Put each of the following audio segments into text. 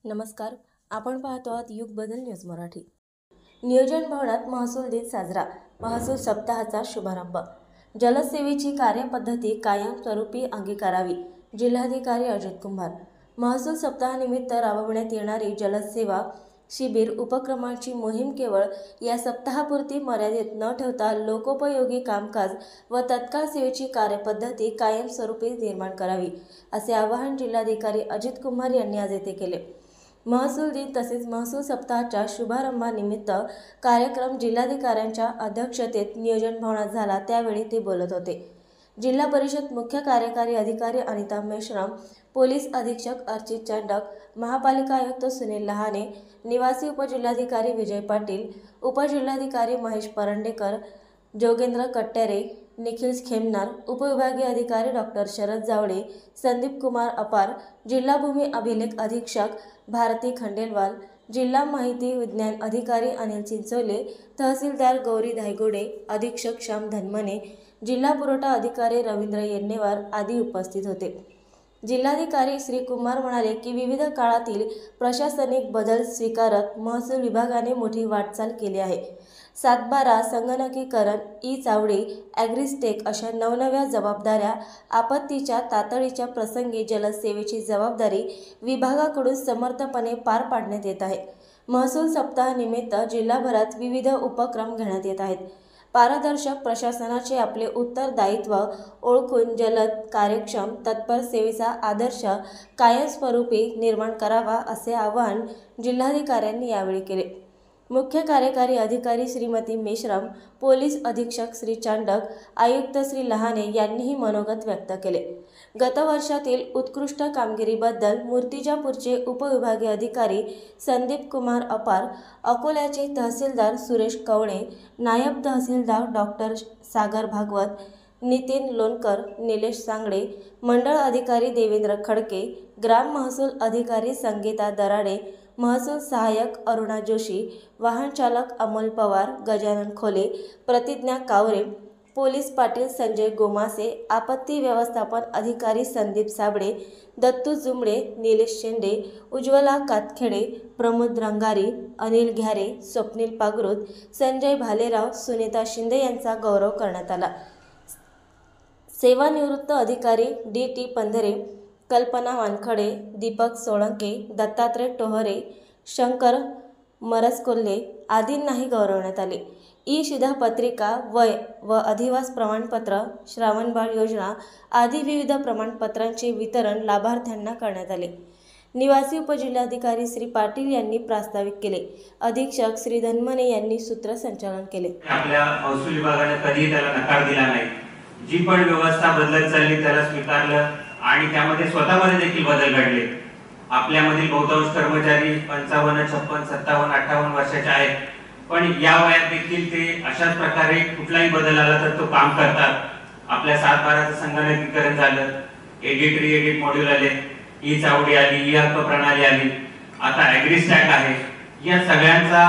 नमस्कार, आपण पाहतो आहात युग बदल न्यूज मराठी। नियोजन भवनात महसूल दिन साजरा, महसूल सप्ताहाचा शुभारंभ। जलसेवेची कार्यपद्धती कायमस्वरूपी अंगीकारावी, जिल्हाधिकारी अजित कुमार। महसूल सप्ताहानिमित्त राबवण्यात येणारी जलसेवा शिबिर उपक्रमाची मोहीम केवळ या सप्ताहापुरती मर्यादित न ठेवता लोकोपयोगी कामकाज व तत्काळ सेवेची कार्यपद्धती कायमस्वरूपी निर्माण करावी, असे आवाहन जिल्हाधिकारी अजित कुमार यांनी आज येथे केले। महसूल दिन तसेच महसूल सप्ताहाच्या शुभारंभानिमित्त कार्यक्रम जिल्हाधिकाऱ्यांच्या अध्यक्षतेत नियोजन भवनात झाला, त्यावेळी ते बोलत होते। जिल्हा परिषद मुख्य कार्यकारी अधिकारी अनिता मेश्राम, पोलीस अधीक्षक अर्चित चांडक, महापालिका आयुक्त सुनील लहाने, निवासी उपजिल्हाधिकारी विजय पाटील, उपजिल्हाधिकारी महेश परंडेकर, जोगेंद्र कट्टेरे, निखिल खेमनार, उपविभागीय अधिकारी डॉक्टर शरद जावळे, संदीप कुमार अपार, जिल्हा भूमी अभिलेख अधीक्षक भारती खंडेलवाल, जिल्हा माहिती विज्ञान अधिकारी अनिल चिंचोले, तहसीलदार गौरी धायगुडे, अधीक्षक श्याम धनमने, जिल्हा पुरवठा अधिकारी रवींद्र येन्नेवार आदी उपस्थित होते। जिल्हाधिकारी श्री कुमार म्हणाले की विविध काळातील प्रशासनिक बदल स्वीकारत महसूल विभागाने मोठी वाटचाल केली आहे। 7/12 संगणकीकरण, ई-चावडी, ॲग्रिस्टेक अशा नवनव्या जबाबदाऱ्या, आपत्तीच्या तातडीच्या प्रसंगी जलसेवेची जबाबदारी विभागाकडून समर्थपणे पार पाडण्यात येत आहे। महसूल सप्ताहानिमित्त जिल्हाभरात विविध उपक्रम घेण्यात येत आहेत। पारदर्शक प्रशासनाचे आपले उत्तरदायित्व ओळखून जलद, कार्यक्षम, तत्पर सेवेचा आदर्श कायमस्वरूपी निर्माण करावा, असे आवाहन जिल्हाधिकाऱ्यांनी यावेळी केले। मुख्य कार्यकारी अधिकारी श्रीमती मेश्राम, पोलीस अधीक्षक श्री चांडक, आयुक्त श्री लहाने यांनीही मनोगत व्यक्त केले। गतवर्षातील उत्कृष्ट कामगिरीबद्दल मूर्तिजापूरचे उपविभागीय अधिकारी संदीप कुमार अपार, अकोल्याचे तहसीलदार सुरेश कवणे, नायब तहसीलदार डॉक्टर सागर भागवत, नितीन लोणकर, निलेश सांगडे, मंडळ अधिकारी देवेंद्र खडके, ग्राम महसूल अधिकारी संगीता दराडे, महसूल सहाय्यक अरुणा जोशी, वाहन चालक अमोल पवार, गजानन खोले, प्रतिज्ञा कावरे, पोलीस पाटील संजय गोमासे, आपत्ती व्यवस्थापन अधिकारी संदीप साबळे, दत्तू जुमडे, निलेश शेंडे, उज्ज्वला कातखेडे, प्रमोद रंगारी, अनिल घ्यारे, स्वप्नील पागरुद, संजय भालेराव, सुनीता शिंदे यांचा गौरव करण्यात आला। सेवानिवृत्त अधिकारी डी.टी. पंधरे, कल्पना वानखडे, दीपक सोळंके, दत्तात्रय टोहरे, शंकर मरसकोल्हे आदींनाही गौरवण्यात आले। ई-शिधापत्रिका, वय व अधिवास प्रमाणपत्र, श्रावणबाळ योजना आदी विविध प्रमाणपत्रांचे वितरण लाभार्थ्यांना करण्यात आले। निवासी उपजिल्हाधिकारी श्री पाटील यांनी प्रास्ताविक केले। अधीक्षक श्री धनमने यांनी सूत्रसंचालन केले। आपल्या महसूल विभागाने कधीही त्याला नकार दिला नाही। जी पण व्यवस्था बदलत चालली त्याला स्वीकारलं आणि त्यामध्ये स्वतःमध्ये देखील बदल घडले। आपल्यामधील बहुतांश कर्मचारी 55, 56, 57, 58 वर्षाचे आहेत, पण या वयात देखील ते अशाच प्रकारे कुठलाही बदल आला तर तो काम करतात। आपल्या 7/12 संगणकीकरण झालं, एडिट मॉड्यूल आले, ई-चावडी आली, ई-हक्क प्रणाली आली, आता ॲग्रिस्टॅक आहे। या सगळ्यांचा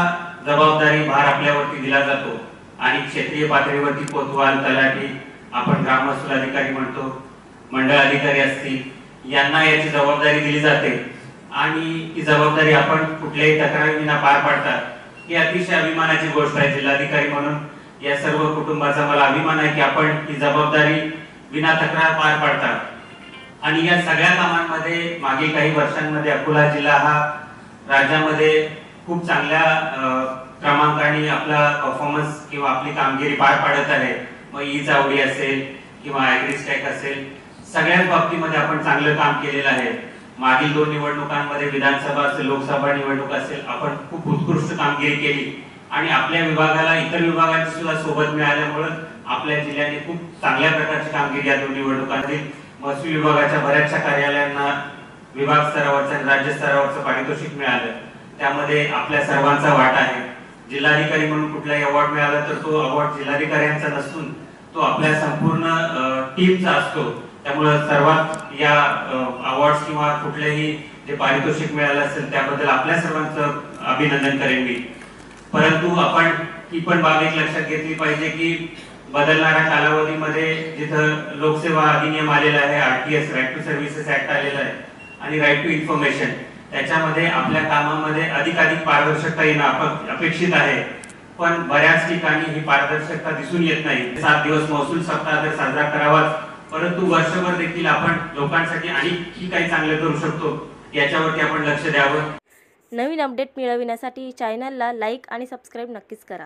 जबाबदारी भार आपल्यावरती दिला जातो आणि क्षेत्रीय पातळीवरती कोतवाल, तलाठी, आपण ग्राम महसूल अधिकारी म्हणतो, मंडळ अधिकारी असतील, यांना याची जबाबदारी दिली जाते आणि ती जबाबदारी आपण कुठल्याही तक्रारीविना पार पाडतात, ही अतिशय अभिमानाची गोष्ट आहे। जिल्हाधिकारी म्हणून या सर्व कुटुंबाचा मला अभिमान आहे की आपण ही जबाबदारी विना तक्रार पार पाडतात। आणि या सगळ्या कामांमध्ये मागील काही वर्षांमध्ये अकोला जिल्हा हा राज्यामध्ये खूप चांगल्या क्रमांकाने आपला परफॉर्मन्स किंवा आपली कामगिरी पार पाडत आहे। मग ई-चावडी असेल किंवा ॲग्रिस्टॅक असेल, सगळ्याच बाबतीमध्ये आपण चांगलं काम केलेलं आहे। मागील 2 निवडणुकांमध्ये विधानसभा असेल, लोकसभा निवडणूक असेल, आपण खूप उत्कृष्ट कामगिरी केली आणि आपल्या विभागाला इतर विभागांची सुद्धा सोबत मिळाल्यामुळे आपल्या जिल्ह्याने खूप चांगल्या प्रकारची कामगिरी या 2 निवडणुकांमध्ये महसूल विभागाच्या बऱ्याचशा कार्यालयांना विभाग स्तरावरचं आणि राज्य स्तरावरचं पारितोषिक मिळालं। त्यामध्ये आपल्या सर्वांचा वाटा आहे। जिल्हाधिकारी म्हणून कुठलाही अवॉर्ड मिळाला तर तो अवॉर्ड जिल्हाधिकाऱ्यांचा नसून तो आपल्या संपूर्ण टीमचा असतो। त्यामुळे सर्वात या अवॉर्ड्स किंवा कुठलेही जे पारितोषिक मिळालं असेल त्याबद्दल आपल्या सर्वांचं अभिनंदन करेन मी। परंतु आपण ही पण बाब एक लक्षात घेतली पाहिजे की बदलणाऱ्या कालावधीमध्ये जिथं लोकसेवा अधिनियम आलेला आहे, RTS right to services act आलेला आहे आणि राईट टू इन्फॉर्मेशन, त्याच्यामध्ये आपल्या कामामध्ये अधिकाधिक पारदर्शकता येणं अपेक्षित आहे, पण बऱ्याच ठिकाणी ही पारदर्शकता दिसून येत नाही. 7 दिवस महसूल सप्ताह तर साजरा करावाच, परंतु वर्षभर देखील आपण लोकांसाठी आणखी काही चांगले करू शकतो याच्यावरती आपण लक्ष द्यावं. नवीन अपडेट मिळविण्यासाठी चॅनलला लाईक आणि सबस्क्राईब नक्कीच करा.